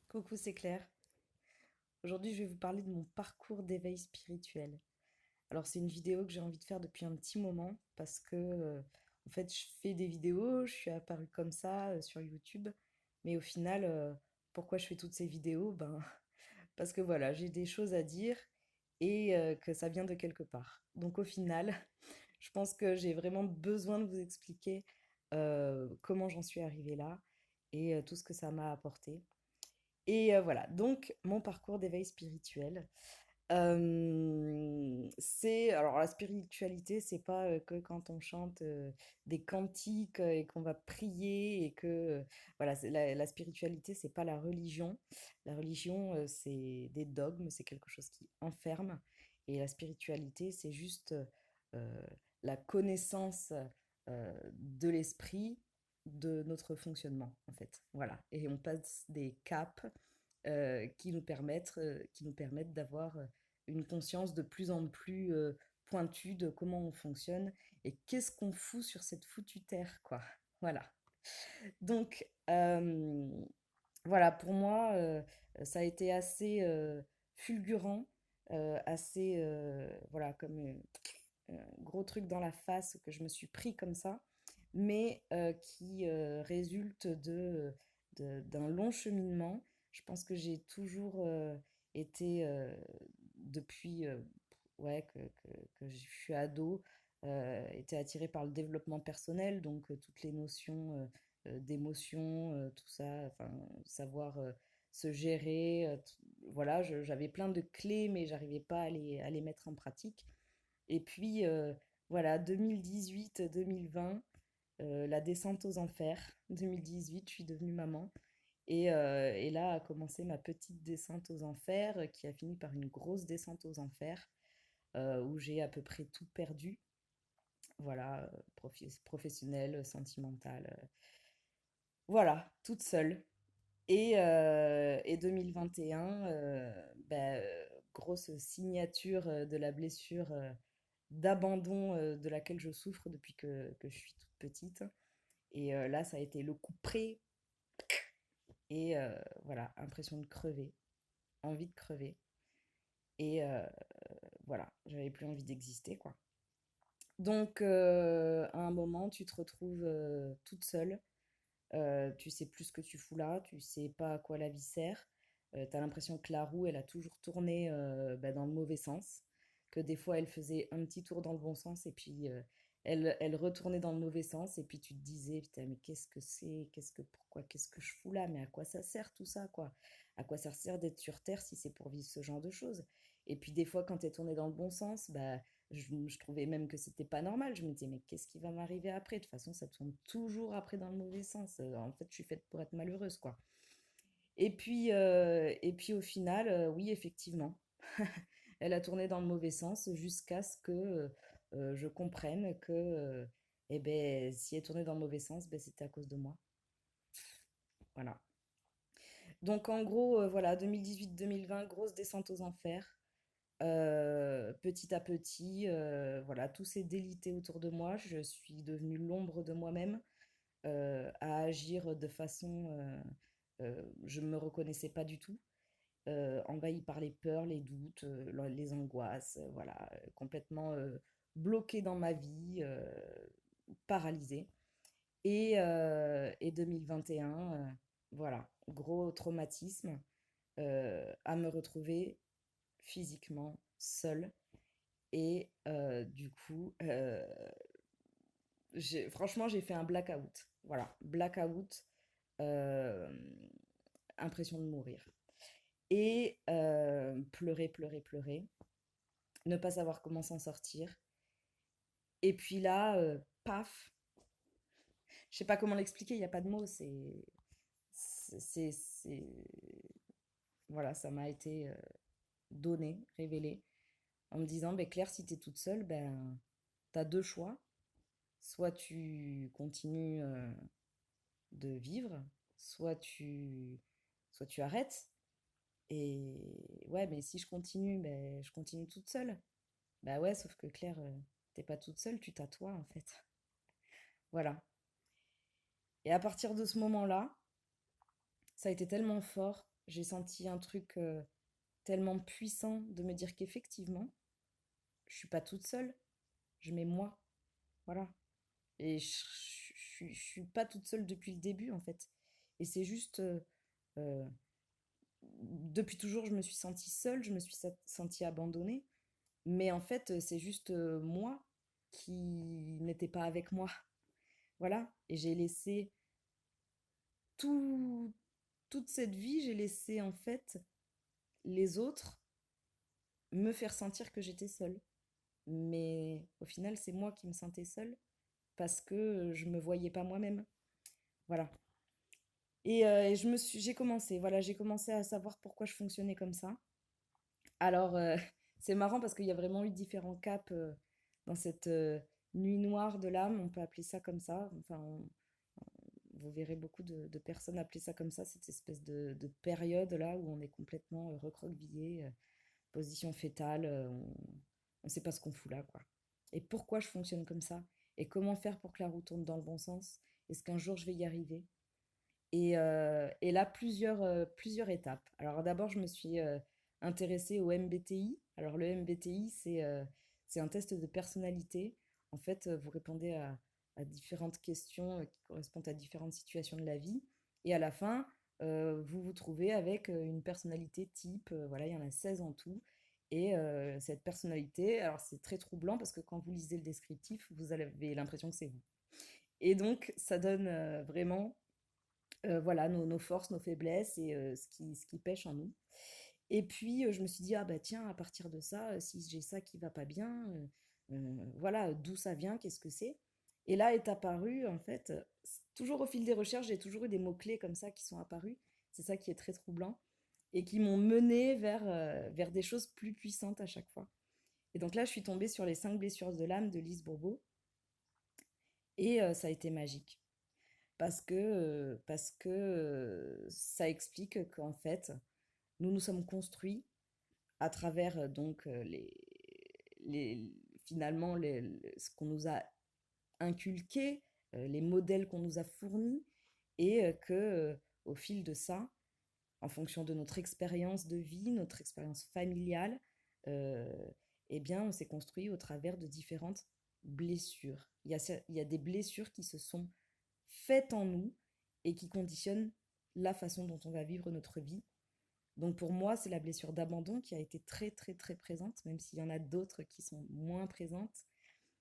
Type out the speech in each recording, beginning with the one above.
Coucou, c'est Claire. Aujourd'hui, je vais vous parler de mon parcours d'éveil spirituel. Alors, c'est une vidéo que j'ai envie de faire depuis un petit moment parce que, en fait, je fais des vidéos, je suis apparue comme ça sur YouTube. Mais au final, pourquoi je fais toutes ces vidéos? Ben, parce que voilà, j'ai des choses à dire et que ça vient de quelque part. Donc, au final, je pense que j'ai vraiment besoin de vous expliquer comment j'en suis arrivée là et tout ce que ça m'a apporté. Et voilà, donc mon parcours d'éveil spirituel. C'est alors la spiritualité, c'est pas, que quand on chante, des cantiques, et qu'on va prier et que, voilà, c'est la spiritualité, c'est pas la religion. La religion, c'est des dogmes, c'est quelque chose qui enferme et la spiritualité, c'est juste, la connaissance, de l'esprit, de notre fonctionnement, en fait. Voilà, et on passe des caps qui nous permettent d'avoir une conscience de plus en plus pointue de comment on fonctionne et qu'est-ce qu'on fout sur cette foutue terre, quoi. Voilà. Donc, voilà, pour moi, ça a été assez fulgurant, assez, voilà, comme un gros truc dans la face que je me suis pris comme ça, mais qui résulte d'un long cheminement. Je pense que j'ai toujours été, depuis ouais, que je suis ado, été attirée par le développement personnel, donc toutes les notions d'émotion, tout ça, enfin, savoir se gérer. Voilà, j'avais plein de clés, mais j'arrivais pas à les mettre en pratique. Et puis, voilà, 2018-2020, la descente aux enfers. 2018, je suis devenue maman. Et là a commencé ma petite descente aux enfers, qui a fini par une grosse descente aux enfers, où j'ai à peu près tout perdu. Voilà, professionnel, sentimental. Voilà, toute seule. Et 2021, bah, grosse signature de la blessure d'abandon de laquelle je souffre depuis que je suis toute petite. Et là, ça a été le coup près. Et voilà, impression de crever, envie de crever. Et voilà, j'avais plus envie d'exister, quoi. Donc, à un moment, tu te retrouves toute seule. Tu sais plus ce que tu fous là, tu sais pas à quoi la vie sert. T'as l'impression que la roue, elle a toujours tourné bah, dans le mauvais sens, que des fois elle faisait un petit tour dans le bon sens et puis elle retournait dans le mauvais sens et puis tu te disais, putain, mais qu'est-ce que c'est, pourquoi, qu'est-ce que je fous là, mais à quoi ça sert tout ça, quoi? À quoi ça sert d'être sur Terre si c'est pour vivre ce genre de choses? Et puis des fois, quand t'es tourné dans le bon sens, bah je trouvais même que c'était pas normal. Je me disais, mais qu'est-ce qui va m'arriver après? De toute façon, ça tourne toujours après dans le mauvais sens. En fait, je suis faite pour être malheureuse, quoi. Et puis au final, oui, effectivement, elle a tourné dans le mauvais sens jusqu'à ce que je comprenne que eh ben, si elle tournait dans le mauvais sens, ben, c'était à cause de moi. Voilà. Donc en gros, voilà, 2018-2020, grosse descente aux enfers. Petit à petit, voilà, tout s'est délité autour de moi. Je suis devenue l'ombre de moi-même, à agir de façon, je ne me reconnaissais pas du tout, envahie par les peurs, les doutes, les angoisses, voilà, complètement bloquée dans ma vie, paralysée. Et 2021, voilà, gros traumatisme, à me retrouver physiquement seule. Et du coup, franchement, j'ai fait un blackout. Voilà, blackout, euh, impression de mourir. Et pleurer, pleurer, pleurer, ne pas savoir comment s'en sortir. Et puis là, paf, je sais pas comment l'expliquer, il n'y a pas de mots, voilà, ça m'a été donné, révélé, en me disant, ben, Claire, si tu es toute seule, ben, tu as deux choix. Soit tu continues de vivre, soit tu arrêtes. Et ouais, mais si je continue, ben, je continue toute seule. Bah ouais, sauf que Claire, t'es pas toute seule, tu t'assois en fait. Voilà. Et à partir de ce moment-là, ça a été tellement fort. j'ai senti un truc tellement puissant de me dire qu'effectivement, je suis pas toute seule, je mets moi, voilà. Et je suis pas toute seule depuis le début, en fait. Et c'est juste, euh, depuis toujours, je me suis sentie seule, je me suis sentie abandonnée. Mais en fait, c'est juste moi qui n'étais pas avec moi. Voilà. Et j'ai laissé tout, toute cette vie, j'ai laissé en fait les autres me faire sentir que j'étais seule. Mais au final, c'est moi qui me sentais seule parce que je me voyais pas moi-même. Voilà. Et j'ai commencé, voilà, j'ai commencé à savoir pourquoi je fonctionnais comme ça. Alors, c'est marrant parce qu'il y a vraiment eu différents caps dans cette nuit noire de l'âme, on peut appeler ça comme ça. Enfin, vous verrez beaucoup de personnes appeler ça comme ça, cette espèce de période là où on est complètement recroquevillé, position fétale, on ne sait pas ce qu'on fout là, quoi. Et pourquoi je fonctionne comme ça? Et comment faire pour que la roue tourne dans le bon sens? Est-ce qu'un jour je vais y arriver? Et là, plusieurs étapes. Alors d'abord, je me suis intéressée au MBTI. Alors le MBTI, c'est un test de personnalité. En fait, vous répondez à différentes questions qui correspondent à différentes situations de la vie. Et à la fin, vous vous trouvez avec une personnalité type. Voilà, il y en a 16 en tout. Et cette personnalité, alors c'est très troublant parce que quand vous lisez le descriptif, vous avez l'impression que c'est vous. Et donc, ça donne vraiment voilà, nos forces, nos faiblesses et ce qui pêche en nous. Et puis, je me suis dit, ah bah tiens, à partir de ça, si j'ai ça qui va pas bien, voilà, d'où ça vient, qu'est-ce que c'est? Et là est apparu, en fait, toujours au fil des recherches, j'ai toujours eu des mots-clés comme ça qui sont apparus. C'est ça qui est très troublant et qui m'ont mené vers des choses plus puissantes à chaque fois. Et donc là, je suis tombée sur les 5 blessures de l'âme de Lise Bourbeau et ça a été magique parce que ça explique qu'en fait, nous nous sommes construits à travers donc les, finalement ce qu'on nous a inculqué, les modèles qu'on nous a fournis, et que au fil de ça, en fonction de notre expérience de vie, notre expérience familiale, euh, eh bien, on s'est construit au travers de différentes blessures. Il y a des blessures qui se sont faites en nous et qui conditionnent la façon dont on va vivre notre vie. Donc pour moi, c'est la blessure d'abandon qui a été très très très présente, même s'il y en a d'autres qui sont moins présentes.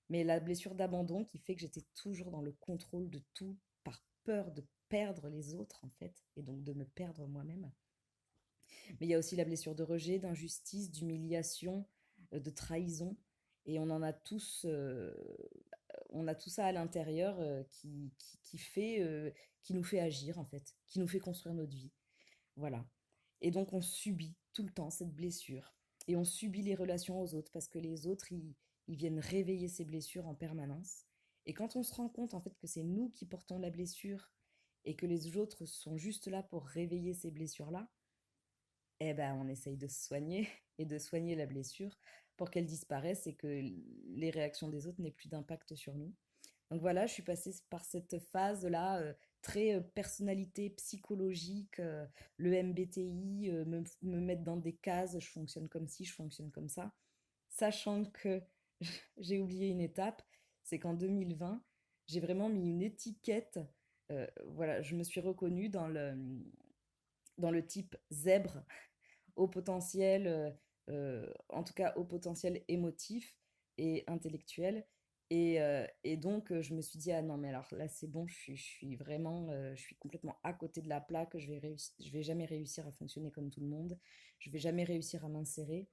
Mais la blessure d'abandon qui fait que j'étais toujours dans le contrôle de tout par peur de perdre les autres en fait, et donc de me perdre moi-même. Mais il y a aussi la blessure de rejet, d'injustice, d'humiliation, de trahison. Et on a tout ça à l'intérieur qui nous fait agir en fait, qui nous fait construire notre vie. Voilà. Et donc on subit tout le temps cette blessure. Et on subit les relations aux autres parce que les autres, ils viennent réveiller ces blessures en permanence. Et quand on se rend compte en fait que c'est nous qui portons la blessure et que les autres sont juste là pour réveiller ces blessures-là, eh ben on essaye de se soigner et de soigner la blessure pour qu'elle disparaisse et que les réactions des autres n'aient plus d'impact sur nous. Donc voilà, je suis passée par cette phase-là, très personnalité psychologique, le MBTI, me mettre dans des cases, je fonctionne comme ci, je fonctionne comme ça, sachant que j'ai oublié une étape, c'est qu'en 2020, j'ai vraiment mis une étiquette, voilà, je me suis reconnue dans le type zèbre au potentiel, en tout cas au potentiel émotif et intellectuel. Et donc, je me suis dit, ah non, mais alors là, c'est bon, je suis vraiment, je suis complètement à côté de la plaque, je vais jamais réussir à fonctionner comme tout le monde, je vais jamais réussir à m'insérer,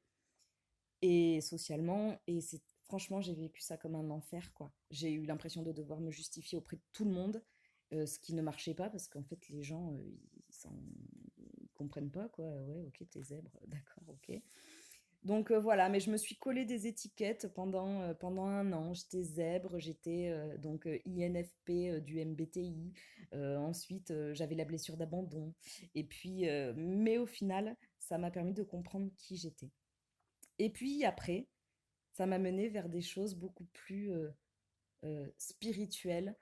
et socialement, et c'est, franchement, j'ai vécu ça comme un enfer, quoi. J'ai eu l'impression de devoir me justifier auprès de tout le monde, ce qui ne marchait pas, parce qu'en fait, les gens, ils comprennent pas, quoi. Ouais, ok, t'es zèbre, d'accord, ok. Donc voilà, mais je me suis collé des étiquettes pendant un an. J'étais zèbre, j'étais donc INFP du MBTI. Ensuite, j'avais la blessure d'abandon. Et puis, mais au final, ça m'a permis de comprendre qui j'étais. Et puis après, ça m'a mené vers des choses beaucoup plus spirituelles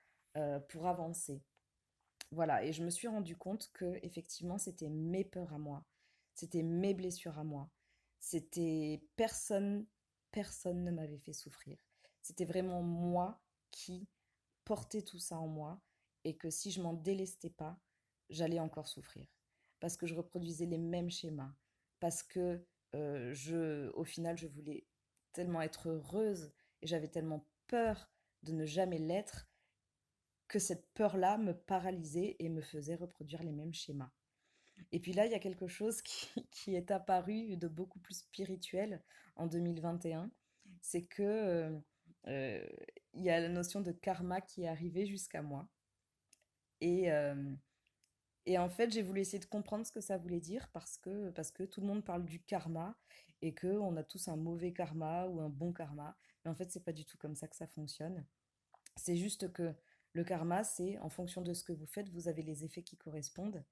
pour avancer. Voilà, et je me suis rendu compte que effectivement, c'était mes peurs à moi, c'était mes blessures à moi, c'était personne ne m'avait fait souffrir. C'était vraiment moi qui portais tout ça en moi et que si je m'en délestais pas, j'allais encore souffrir parce que je reproduisais les mêmes schémas, parce que au final, je voulais tellement être heureuse et j'avais tellement peur de ne jamais l'être que cette peur-là me paralysait et me faisait reproduire les mêmes schémas. Et puis là, il y a quelque chose qui est apparu de beaucoup plus spirituel en 2021, c'est que euh, il y a la notion de karma qui est arrivée jusqu'à moi. Et, euh, et en fait, j'ai voulu essayer de comprendre ce que ça voulait dire parce que tout le monde parle du karma et qu'on a tous un mauvais karma ou un bon karma. Mais en fait, c'est pas du tout comme ça que ça fonctionne. C'est juste que le karma, c'est en fonction de ce que vous faites, vous avez les effets qui correspondent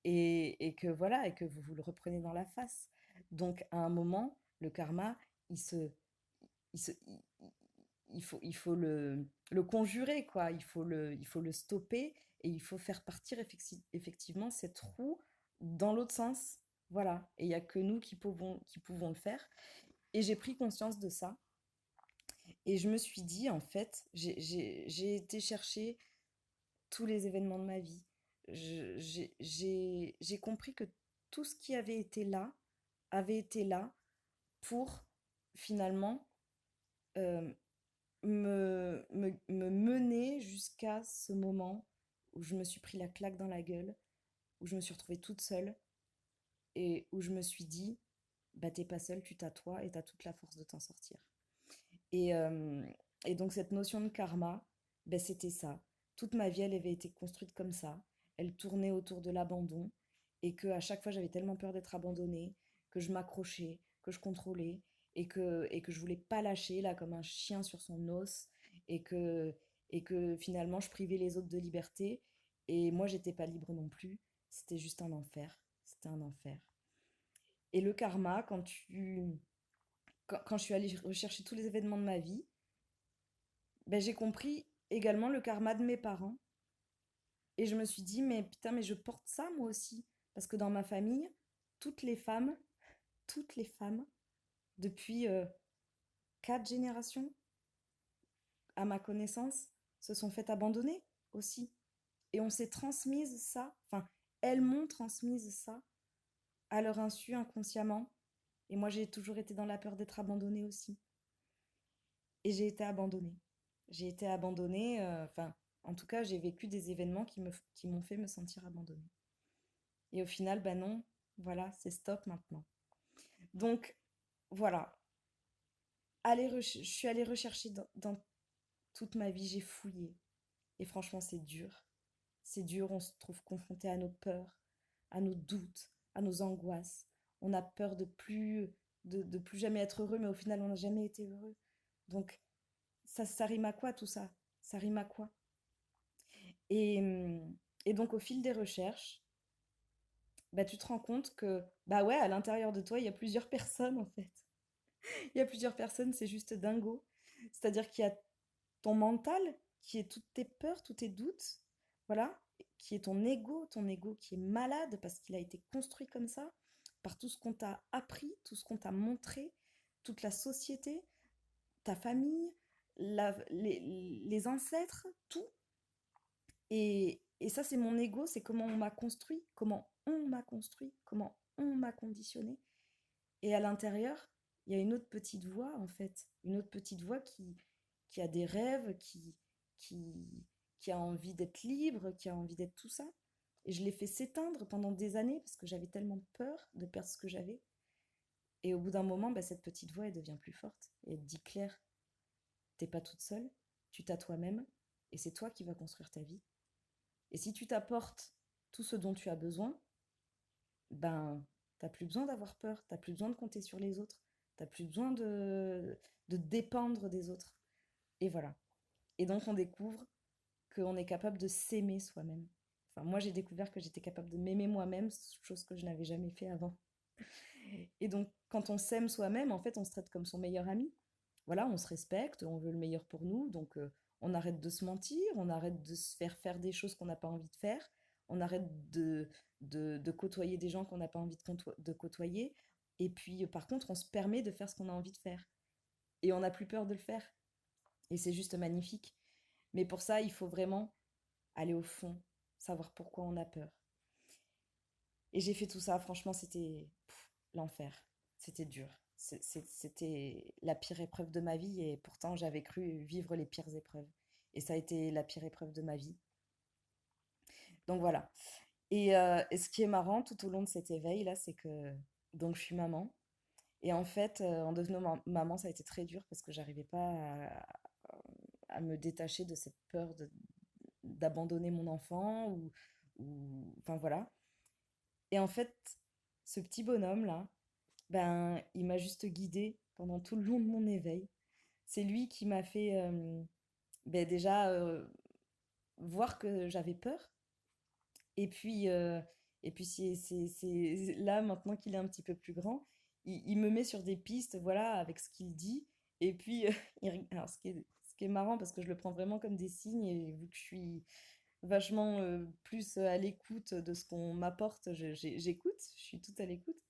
et que voilà, et que vous le reprenez dans la face. Donc à un moment, le karma, il se, il se, il faut le conjurer, quoi. Il faut le stopper et il faut faire partir effectivement cette roue dans l'autre sens. Voilà. Et il n'y a que nous qui pouvons le faire. Et j'ai pris conscience de ça. Et je me suis dit, en fait, j'ai été chercher tous les événements de ma vie. J'ai compris que tout ce qui avait été là pour finalement euh, me mener jusqu'à ce moment où je me suis pris la claque dans la gueule, où je me suis retrouvée toute seule et où je me suis dit, bah t'es pas seule, tu t'as toi et t'as toute la force de t'en sortir. Et, euh, et donc cette notion de karma, ben c'était ça. Toute ma vie, elle avait été construite comme ça. Elle tournait autour de l'abandon et que à chaque fois, j'avais tellement peur d'être abandonnée que je m'accrochais, que je contrôlais et que je voulais pas lâcher là comme un chien sur son os et que, et que finalement, je privais les autres de liberté et moi, j'étais pas libre non plus. C'était juste un enfer. C'était un enfer. Et le karma, quand je suis allée rechercher tous les événements de ma vie, ben, j'ai compris également le karma de mes parents. Et je me suis dit, mais putain, mais je porte ça moi aussi. Parce que dans ma famille, toutes les femmes, toutes les femmes, depuis 4 générations, à ma connaissance, se sont faites abandonner aussi. Et on s'est transmise ça, enfin, elles m'ont transmise ça à leur insu inconsciemment. Et moi, j'ai toujours été dans la peur d'être abandonnée aussi. Et j'ai été abandonnée. J'ai été abandonnée, enfin, en tout cas, j'ai vécu des événements qui m'ont fait me sentir abandonnée. Et au final, bah non, voilà, c'est stop maintenant. Donc, voilà, je suis allée rechercher dans toute ma vie, j'ai fouillé. Et franchement, c'est dur. C'est dur, on se trouve confronté à nos peurs, à nos doutes, à nos angoisses. On a peur de plus jamais être heureux, mais au final, on n'a jamais été heureux. Donc, ça rime à quoi tout ça? Ça rime à quoi? Et, et donc, au fil des recherches, bah, tu te rends compte que, bah ouais, à l'intérieur de toi, il y a plusieurs personnes en fait. Il y a plusieurs personnes, c'est juste dingo. C'est-à-dire qu'il y a ton mental, qui est toutes tes peurs, tous tes doutes, voilà, qui est ton ego qui est malade parce qu'il a été construit comme ça, par tout ce qu'on t'a appris, tout ce qu'on t'a montré, toute la société, ta famille, les ancêtres, tout. Et ça, c'est mon ego, c'est comment on m'a construit, comment on m'a conditionné. Et à l'intérieur, il y a une autre petite voix, en fait. Une autre petite voix qui a des rêves, qui, qui a envie d'être libre, qui a envie d'être tout ça. Et je l'ai fait s'éteindre pendant des années parce que j'avais tellement peur de perdre ce que j'avais. Et au bout d'un moment, bah, cette petite voix, elle devient plus forte. Et elle te dit, Claire, t'es pas toute seule, tu t'as toi-même, et c'est toi qui vas construire ta vie. Et si tu t'apportes tout ce dont tu as besoin, ben, t'as plus besoin d'avoir peur, t'as plus besoin de compter sur les autres, t'as plus besoin de dépendre des autres. Et voilà. Et donc, on découvre qu'on est capable de s'aimer soi-même. Enfin, moi, j'ai découvert que j'étais capable de m'aimer moi-même, chose que je n'avais jamais fait avant. Et donc, quand on s'aime soi-même, en fait, on se traite comme son meilleur ami. Voilà, on se respecte, on veut le meilleur pour nous, donc on arrête de se mentir, on arrête de se faire faire des choses qu'on n'a pas envie de faire, on arrête de côtoyer des gens qu'on n'a pas envie de côtoyer. Et puis, par contre, on se permet de faire ce qu'on a envie de faire. Et on n'a plus peur de le faire. Et c'est juste magnifique. Mais pour ça, il faut vraiment aller au fond, savoir pourquoi on a peur. Et j'ai fait tout ça, franchement, c'était l'enfer. C'était dur. C'était la pire épreuve de ma vie et pourtant j'avais cru vivre les pires épreuves. Et ça a été la pire épreuve de ma vie. Donc voilà. Et ce qui est marrant tout au long de cet éveil là, c'est que donc je suis maman. Et en fait, en devenant maman, ça a été très dur parce que j'arrivais pas à me détacher de cette peur d'abandonner mon enfant enfin voilà. Et en fait, ce petit bonhomme là, ben il m'a juste guidée pendant tout le long de mon éveil. C'est lui qui m'a fait ben, déjà voir que j'avais peur. Et puis, là, maintenant qu'il est un petit peu plus grand, il me met sur des pistes, voilà, avec ce qu'il dit. Et puis, alors ce qui est marrant, parce que je le prends vraiment comme des signes, et vu que je suis vachement plus à l'écoute de ce qu'on m'apporte, j'écoute, je suis toute à l'écoute.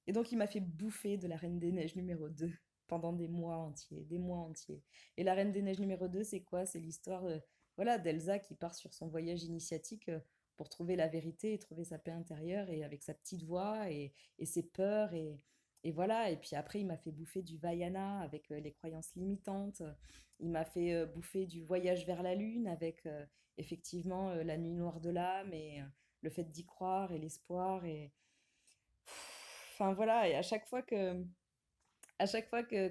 Et donc, il m'a fait bouffer de la Reine des Neiges numéro 2 pendant des mois entiers, des mois entiers. Et la Reine des Neiges numéro 2, c'est quoi? C'est l'histoire voilà, d'Elsa qui part sur son voyage initiatique pour trouver la vérité et trouver sa paix intérieure et avec sa petite voix et ses peurs. Et voilà. Et puis après, il m'a fait bouffer du Vaiana avec les croyances limitantes. Il m'a fait bouffer du voyage vers la Lune avec effectivement la nuit noire de l'âme et le fait d'y croire et l'espoir. Enfin voilà, et à chaque fois que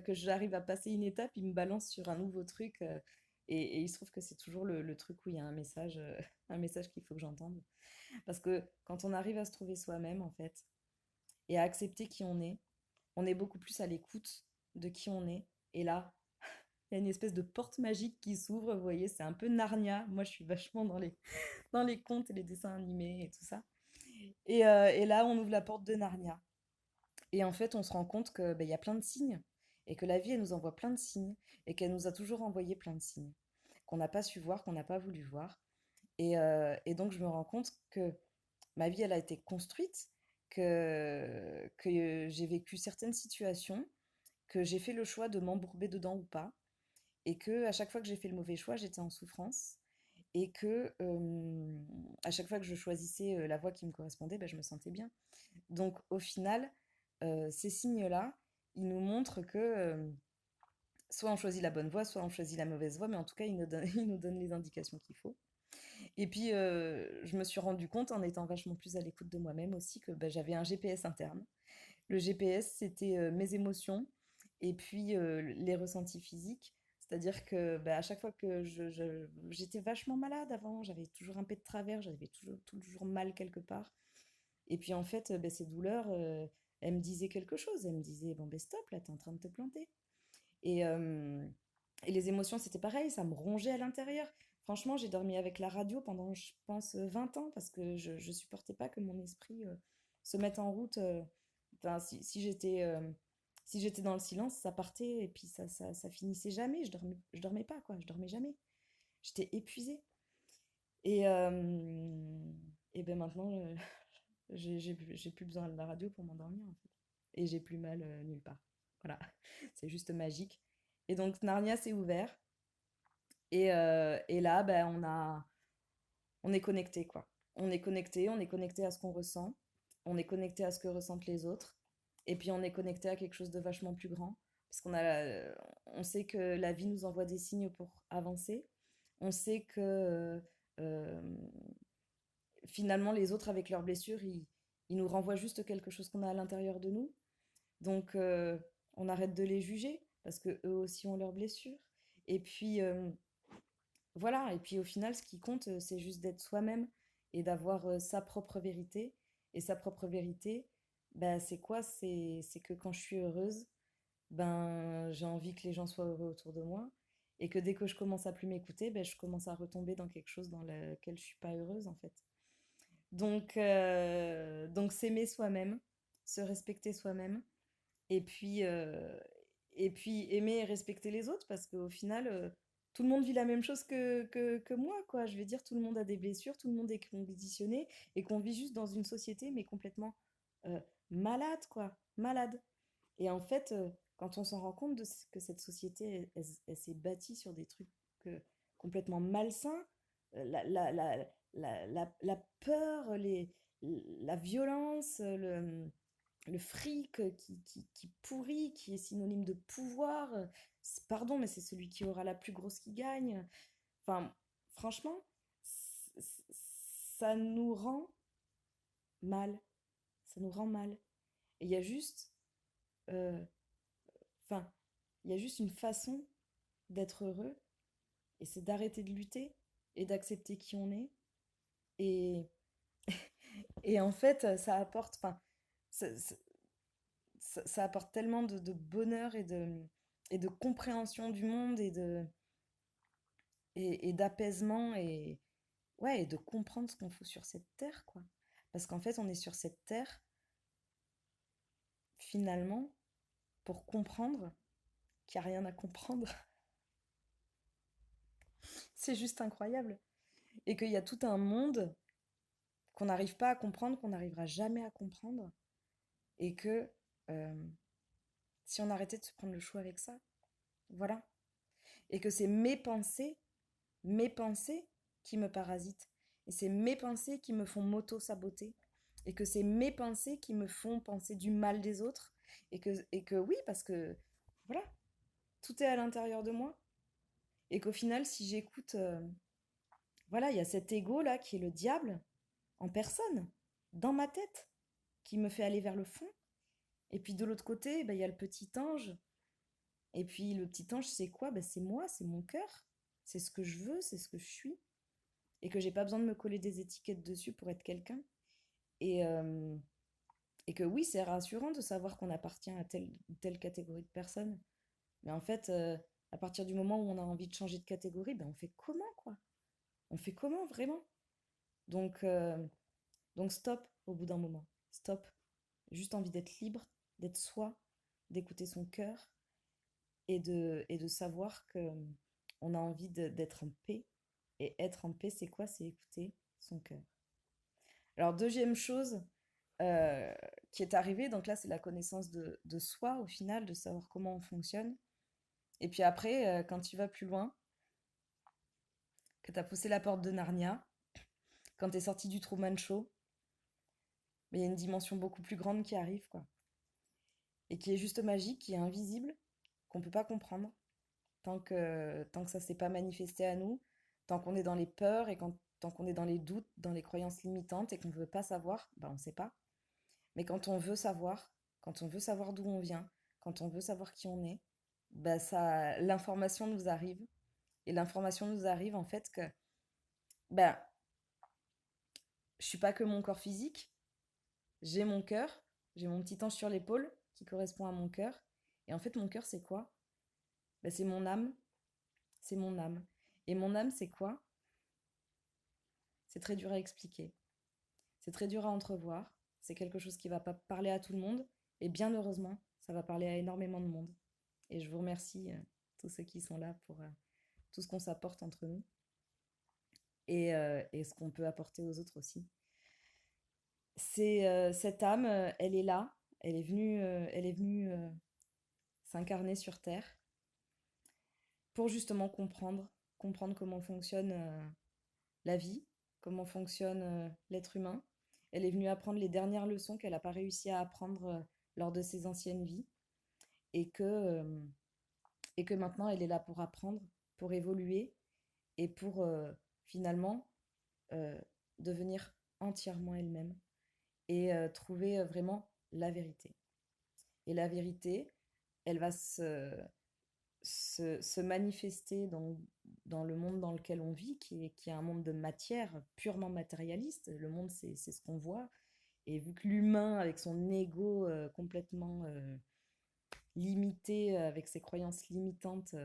j'arrive à passer une étape, il me balance sur un nouveau truc. Et il se trouve que c'est toujours le truc où il y a un message qu'il faut que j'entende. Parce que quand on arrive à se trouver soi-même, en fait, et à accepter qui on est beaucoup plus à l'écoute de qui on est. Et là, il y a une espèce de porte magique qui s'ouvre, vous voyez, c'est un peu Narnia. Moi, je suis vachement dans les contes et les dessins animés et tout ça. Et là, on ouvre la porte de Narnia. Et en fait, on se rend compte que, ben, y a plein de signes et que la vie, elle nous envoie plein de signes et qu'elle nous a toujours envoyé plein de signes qu'on n'a pas su voir, qu'on n'a pas voulu voir. Et donc, je me rends compte que ma vie, elle a été construite, que j'ai vécu certaines situations, que j'ai fait le choix de m'embourber dedans ou pas, et que à chaque fois que j'ai fait le mauvais choix, j'étais en souffrance, et que à chaque fois que je choisissais la voie qui me correspondait, ben, je me sentais bien. Donc, au final, ces signes-là, ils nous montrent que soit on choisit la bonne voie, soit on choisit la mauvaise voie, mais en tout cas, ils nous donnent les indications qu'il faut. Et puis, je me suis rendu compte, en étant vachement plus à l'écoute de moi-même aussi, que bah, j'avais un GPS interne. Le GPS, c'était mes émotions et puis les ressentis physiques. C'est-à-dire que bah, à chaque fois que j'étais vachement malade avant, j'avais toujours un pet de travers, j'avais toujours mal quelque part. Et puis en fait, bah, ces douleurs, elles me disaient quelque chose. Elles me disaient, bon, ben stop, là, t'es en train de te planter. Et, euh, et les émotions, c'était pareil, ça me rongeait à l'intérieur. Franchement, j'ai dormi avec la radio pendant, je pense, 20 ans parce que je supportais pas que mon esprit se mette en route. Enfin, si j'étais dans le silence, ça partait et puis ça finissait jamais. Je dormais pas, quoi. Je dormais jamais. J'étais épuisée. Et, euh, et ben maintenant, j'ai plus besoin de la radio pour m'endormir, en fait. Et j'ai plus mal nulle part. Voilà, c'est juste magique. Et donc Narnia s'est ouvert. Et là, ben, on est connecté, quoi. On est connecté à ce qu'on ressent. On est connecté à ce que ressentent les autres. Et puis on est connecté à quelque chose de vachement plus grand. Parce on sait que la vie nous envoie des signes pour avancer. On sait que euh, finalement, les autres, avec leurs blessures, ils nous renvoient juste quelque chose qu'on a à l'intérieur de nous. Donc, on arrête de les juger, parce que eux aussi ont leurs blessures. Et puis, voilà. Et puis, au final, ce qui compte, c'est juste d'être soi-même et d'avoir sa propre vérité. Et sa propre vérité, bah, c'est quoi? C'est que quand je suis heureuse, ben, j'ai envie que les gens soient heureux autour de moi. Et que dès que je commence à plus m'écouter, ben, je commence à retomber dans quelque chose dans lequel je suis pas heureuse, en fait. Donc s'aimer soi-même, se respecter soi-même, et puis, euh, et puis aimer et respecter les autres, parce qu'au final, tout le monde vit la même chose que moi, quoi. Je vais dire, tout le monde a des blessures, tout le monde est conditionné et qu'on vit juste dans une société, mais complètement euh, malade, quoi. Malade. Et en fait, quand on s'en rend compte que cette société, elle s'est bâtie sur des trucs complètement malsains, la peur, la violence, le fric qui pourrit, qui est synonyme de pouvoir. Pardon, mais c'est celui qui aura la plus grosse qui gagne. Enfin, franchement, ça nous rend mal. Ça nous rend mal. Et il y a juste, euh, enfin, il y a juste une façon d'être heureux, et c'est d'arrêter de lutter et d'accepter qui on est. Et, et en fait, ça apporte, ça, ça- ça apporte tellement de bonheur et de compréhension du monde et d'apaisement ouais, et de comprendre ce qu'on fout sur cette terre, quoi. Parce qu'en fait, on est sur cette terre, finalement, pour comprendre qu'il n'y a rien à comprendre. C'est juste incroyable. Et qu'il y a tout un monde qu'on n'arrive pas à comprendre, qu'on n'arrivera jamais à comprendre. Et que euh, si on arrêtait de se prendre le chou avec ça, voilà. Et que c'est mes pensées qui me parasitent. Et c'est mes pensées qui me font m'auto-saboter. Et que c'est mes pensées qui me font penser du mal des autres. Et que oui, parce que voilà, tout est à l'intérieur de moi. Et qu'au final, si j'écoute, voilà, il y a cet ego là qui est le diable en personne, dans ma tête, qui me fait aller vers le fond. Et puis de l'autre côté, bah, il y a le petit ange. Et puis le petit ange, c'est quoi? Bah, c'est moi, c'est mon cœur. C'est ce que je veux, c'est ce que je suis. Et que j'ai pas besoin de me coller des étiquettes dessus pour être quelqu'un. Et, euh, et que oui, c'est rassurant de savoir qu'on appartient à telle ou telle catégorie de personnes. Mais en fait, à partir du moment où on a envie de changer de catégorie, ben on fait comment, quoi? On fait comment, vraiment? Donc, euh, donc stop au bout d'un moment. Stop. Juste envie d'être libre, d'être soi, d'écouter son cœur et de savoir que on a envie d'être en paix. Et être en paix, c'est quoi? C'est écouter son cœur. Alors, deuxième chose euh, qui est arrivée, donc là, c'est la connaissance de soi au final, de savoir comment on fonctionne. Et puis après, quand tu vas plus loin, que tu as poussé la porte de Narnia, quand tu es sorti du Truman Show, mais il y a une dimension beaucoup plus grande qui arrive, quoi. Et qui est juste magique, qui est invisible, qu'on peut pas comprendre, tant que ça s'est pas manifesté à nous, tant qu'on est dans les peurs tant qu'on est dans les doutes, dans les croyances limitantes et qu'on ne veut pas savoir, bah on ne sait pas. Mais quand on veut savoir d'où on vient, quand on veut savoir qui on est, bah ça, l'information nous arrive. Et l'information nous arrive en fait que bah, je suis pas que mon corps physique, j'ai mon cœur, j'ai mon petit ange sur l'épaule qui correspond à mon cœur. Et en fait, mon cœur, c'est quoi? Bah, c'est mon âme, c'est mon âme. Et mon âme, c'est quoi? C'est très dur à expliquer. C'est très dur à entrevoir. C'est quelque chose qui va pas parler à tout le monde. Et bien heureusement, ça va parler à énormément de monde. Et je vous remercie, tous ceux qui sont là pour tout ce qu'on s'apporte entre nous et ce qu'on peut apporter aux autres aussi. C'est cette âme, elle est là. Elle est venue s'incarner sur Terre pour justement comprendre comment fonctionne la vie, comment fonctionne l'être humain. Elle est venue apprendre les dernières leçons qu'elle n'a pas réussi à apprendre lors de ses anciennes vies et et que maintenant elle est là pour apprendre, pour évoluer et pour finalement euh, devenir entièrement elle-même et trouver vraiment la vérité. Et la vérité, elle va se manifester dans le monde dans lequel on vit, qui est un monde de matière purement matérialiste. Le monde, c'est ce qu'on voit. Et vu que l'humain, avec son ego complètement limité, avec ses croyances limitantes,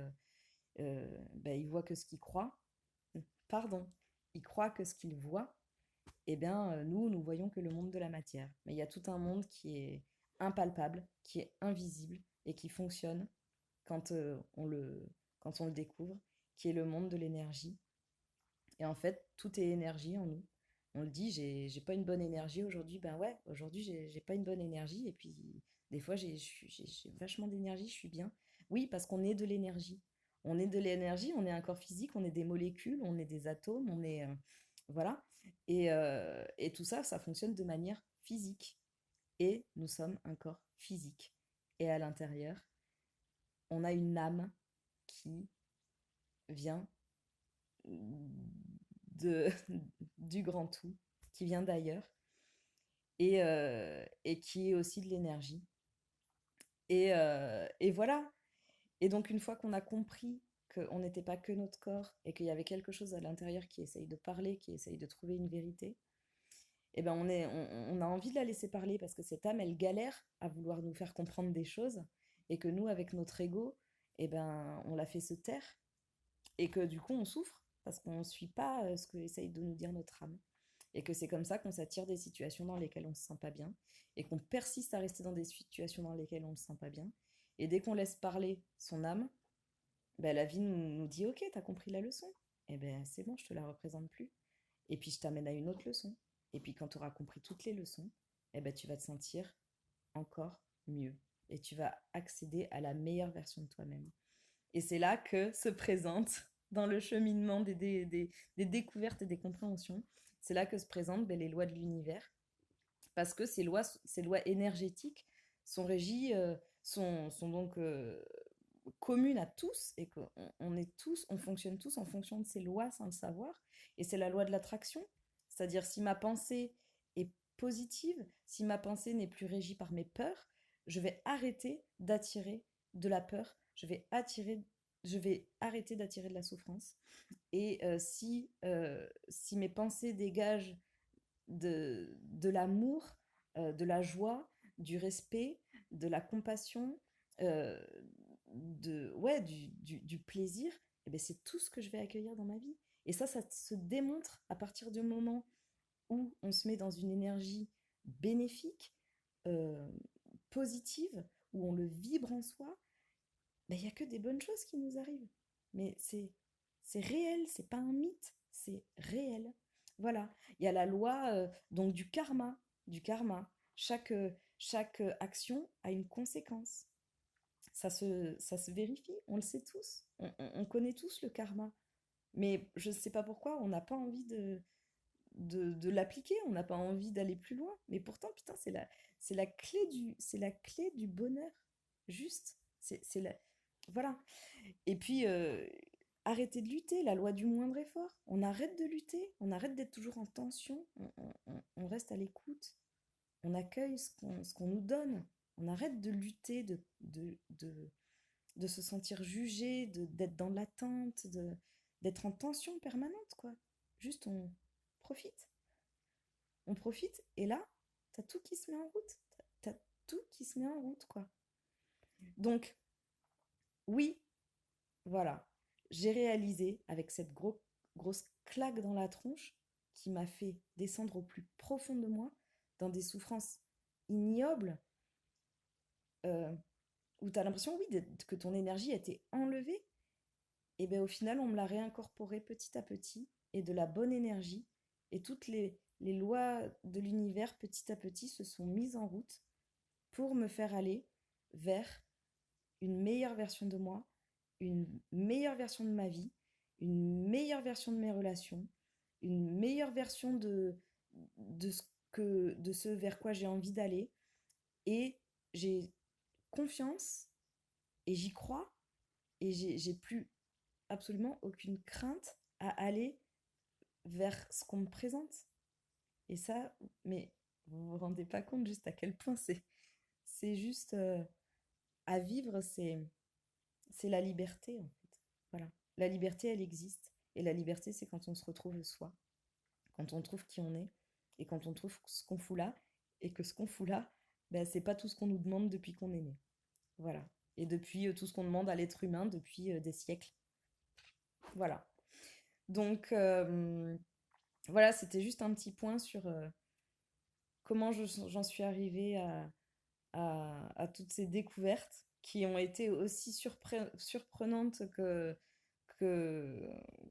ben, il voit que ce qu'il croit. Pardon, il croit que ce qu'il voit. Eh bien, nous voyons que le monde de la matière. Mais il y a tout un monde qui est impalpable, qui est invisible et qui fonctionne quand, quand on le découvre. qui est le monde de l'énergie. Et en fait, tout est énergie en nous. On le dit, j'ai pas une bonne énergie aujourd'hui. Ben ouais, aujourd'hui, j'ai pas une bonne énergie. Et puis, des fois, j'ai vachement d'énergie, je suis bien. Oui, parce qu'on est de l'énergie. On est de l'énergie, on est un corps physique, on est des molécules, on est des atomes, on est. Voilà. Et tout ça, ça fonctionne de manière physique. Et nous sommes un corps physique. Et à l'intérieur, on a une âme qui vient de, du grand tout, qui vient d'ailleurs, et qui est aussi de l'énergie. Et voilà. Et donc, une fois qu'on a compris qu'on n'était pas que notre corps et qu'il y avait quelque chose à l'intérieur qui essaye de parler, qui essaye de trouver une vérité, eh ben on a envie de la laisser parler parce que cette âme, elle galère à vouloir nous faire comprendre des choses et que nous, avec notre ego, eh ben, on la fait se taire et que du coup, on souffre parce qu'on ne suit pas ce que essaye de nous dire notre âme. Et que c'est comme ça qu'on s'attire des situations dans lesquelles on ne se sent pas bien et qu'on persiste à rester dans des situations dans lesquelles on ne se sent pas bien. Et dès qu'on laisse parler son âme, ben, la vie nous dit ok, t'as compris la leçon. Et ben c'est bon, je te la représente plus. Et puis je t'amène à une autre leçon. Et puis quand tu auras compris toutes les leçons, eh ben, tu vas te sentir encore mieux. Et tu vas accéder à la meilleure version de toi-même. Et c'est là que se présente, dans le cheminement des découvertes et des compréhensions, c'est là que se présentent ben, les lois de l'univers. Parce que ces lois énergétiques sont régies, sont donc communes à tous et qu'on on est tous, on fonctionne tous en fonction de ces lois sans le savoir. Et c'est la loi de l'attraction. C'est-à-dire si ma pensée est positive, si ma pensée n'est plus régie par mes peurs, je vais arrêter d'attirer de la peur, je vais arrêter d'attirer de la souffrance. Et si mes pensées dégagent de l'amour, de la joie, du respect, de la compassion, euh, ouais, du plaisir, et ben c'est tout ce que je vais accueillir dans ma vie. Et ça se démontre à partir du moment où on se met dans une énergie bénéfique, euh, positive, où on le vibre en soi, ben, il n'y a que des bonnes choses qui nous arrivent. Mais c'est réel, c'est pas un mythe, c'est réel. Voilà. Il y a la loi donc du karma. Chaque action a une conséquence. Ça se vérifie, on le sait tous. On connaît tous le karma. Mais je ne sais pas pourquoi, on n'a pas envie de l'appliquer, on n'a pas envie d'aller plus loin. Mais pourtant, putain, c'est la clé du bonheur. Juste. C'est la, voilà. Et puis, arrêter de lutter, la loi du moindre effort. On arrête de lutter, on arrête d'être toujours en tension, on reste à l'écoute, on accueille ce qu'on nous donne. On arrête de lutter, de se sentir jugé, d'être dans l'attente, d'être en tension permanente, quoi. Juste, profite. On profite, et là, t'as tout qui se met en route. T'as tout qui se met en route, quoi. Donc, oui, voilà, j'ai réalisé avec cette grosse claque dans la tronche qui m'a fait descendre au plus profond de moi, dans des souffrances ignobles, euh, où tu as l'impression, oui, que ton énergie a été enlevée. Et bien au final, on me l'a réincorporée petit à petit, et de la bonne énergie, et toutes les lois de l'univers petit à petit se sont mises en route pour me faire aller vers une meilleure version de moi, une meilleure version de ma vie, une meilleure version de mes relations, une meilleure version de ce vers quoi j'ai envie d'aller. Et j'ai confiance et j'y crois et j'ai plus absolument aucune crainte à aller vers ce qu'on me présente. Et ça, mais vous vous rendez pas compte juste à quel point c'est juste à vivre, c'est la liberté en fait. Voilà. La liberté, elle existe. Et la liberté, c'est quand on se retrouve soi, quand on trouve qui on est, et quand on trouve ce qu'on fout là, et que ce qu'on fout là, ben, c'est pas tout ce qu'on nous demande depuis qu'on est né. Voilà. Et depuis tout ce qu'on demande à l'être humain depuis des siècles. Voilà. Donc, voilà, c'était juste un petit point sur comment j'en suis arrivée à toutes ces découvertes qui ont été aussi surprenantes que,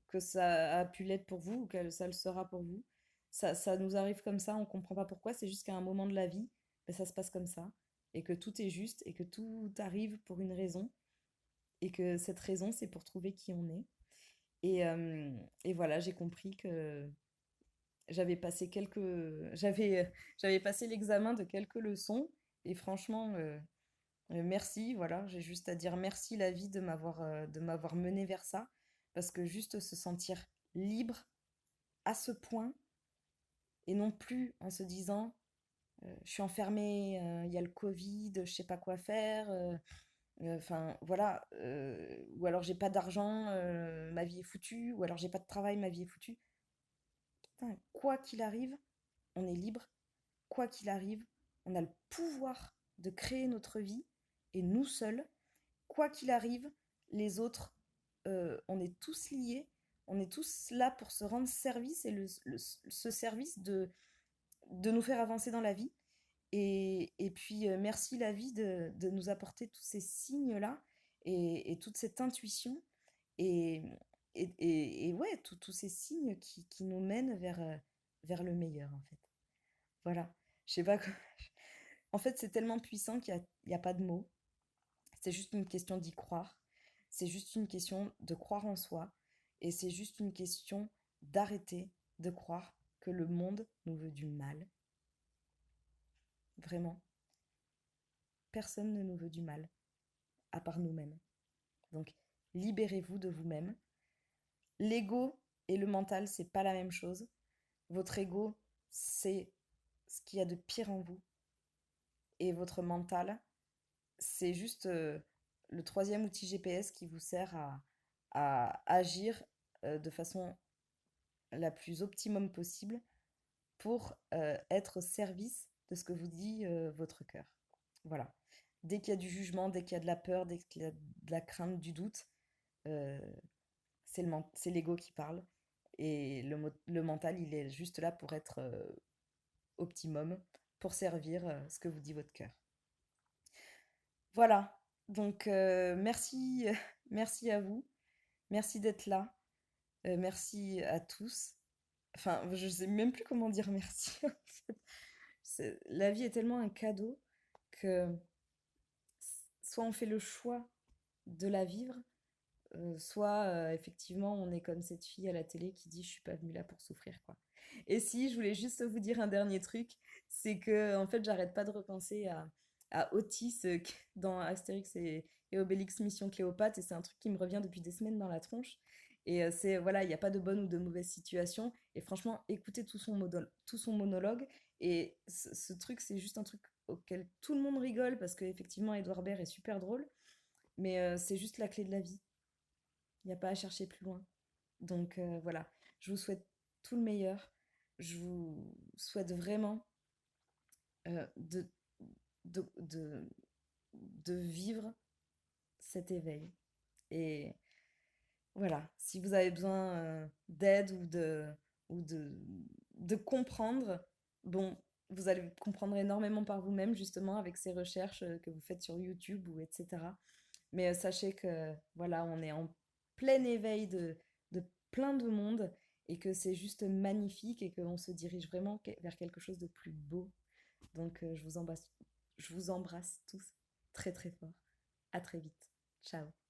que ça a pu l'être pour vous ou que ça le sera pour vous. Ça nous arrive comme ça, on comprend pas pourquoi, c'est juste qu'à un moment de la vie, ben, ça se passe comme ça, et que tout est juste, et que tout arrive pour une raison, et que cette raison, c'est pour trouver qui on est. Et, euh, et voilà, j'ai compris que j'avais passé j'avais passé l'examen de quelques leçons, et franchement, merci, voilà, j'ai juste à dire merci la vie de m'avoir mené vers ça, parce que juste se sentir libre à ce point, et non plus en se disant je suis enfermée, il y a le Covid, je sais pas quoi faire, enfin voilà, ou alors j'ai pas d'argent, ma vie est foutue, ou alors j'ai pas de travail, ma vie est foutue. Putain, quoi qu'il arrive, on est libre, quoi qu'il arrive, on a le pouvoir de créer notre vie, et nous seuls, quoi qu'il arrive, les autres, on est tous liés, on est tous là pour se rendre service, et ce service de nous faire avancer dans la vie. Et puis, merci la vie de nous apporter tous ces signes-là, et toute cette intuition, et, et ouais, tous ces signes qui nous mènent vers le meilleur, en fait. Voilà. Je sais pas. En fait, c'est tellement puissant qu'il y a pas de mots. C'est juste une question d'y croire. C'est juste une question de croire en soi. Et c'est juste une question d'arrêter de croire que le monde nous veut du mal. Vraiment. Personne ne nous veut du mal, à part nous-mêmes. Donc, libérez-vous de vous-même. L'ego et le mental, c'est pas la même chose. Votre ego, c'est ce qu'il y a de pire en vous. Et votre mental, c'est juste le troisième outil GPS qui vous sert à agir de façon la plus optimum possible pour être au service de ce que vous dit votre cœur. Voilà. Dès qu'il y a du jugement, dès qu'il y a de la peur, dès qu'il y a de la crainte, du doute, euh, c'est l'ego qui parle. Et le mental, il est juste là pour être optimum, pour servir ce que vous dit votre cœur. Voilà. Donc, merci, merci à vous. Merci d'être là. Merci à tous. Enfin, je sais même plus comment dire merci. En fait. La vie est tellement un cadeau que soit on fait le choix de la vivre, soit effectivement on est comme cette fille à la télé qui dit je suis pas venue là pour souffrir quoi. Et si je voulais juste vous dire un dernier truc, c'est que en fait j'arrête pas de repenser à Otis dans Astérix et Obélix Mission Cléopâtre, et c'est un truc qui me revient depuis des semaines dans la tronche. Et c'est voilà, il n'y a pas de bonne ou de mauvaise situation. Et franchement, écoutez tout son monologue. Et ce truc, c'est juste un truc auquel tout le monde rigole parce qu'effectivement, Edouard Baird est super drôle. Mais c'est juste la clé de la vie. Il n'y a pas à chercher plus loin. Donc voilà, je vous souhaite tout le meilleur. Je vous souhaite vraiment euh, de, de, de, de vivre cet éveil. Et voilà, si vous avez besoin d'aide ou de comprendre, bon, vous allez comprendre énormément par vous-même, justement, avec ces recherches que vous faites sur YouTube ou etc. Mais sachez que, voilà, on est en plein éveil de plein de monde, et que c'est juste magnifique, et qu'on se dirige vraiment vers quelque chose de plus beau. Donc, je vous embrasse tous très très fort. À très vite. Ciao.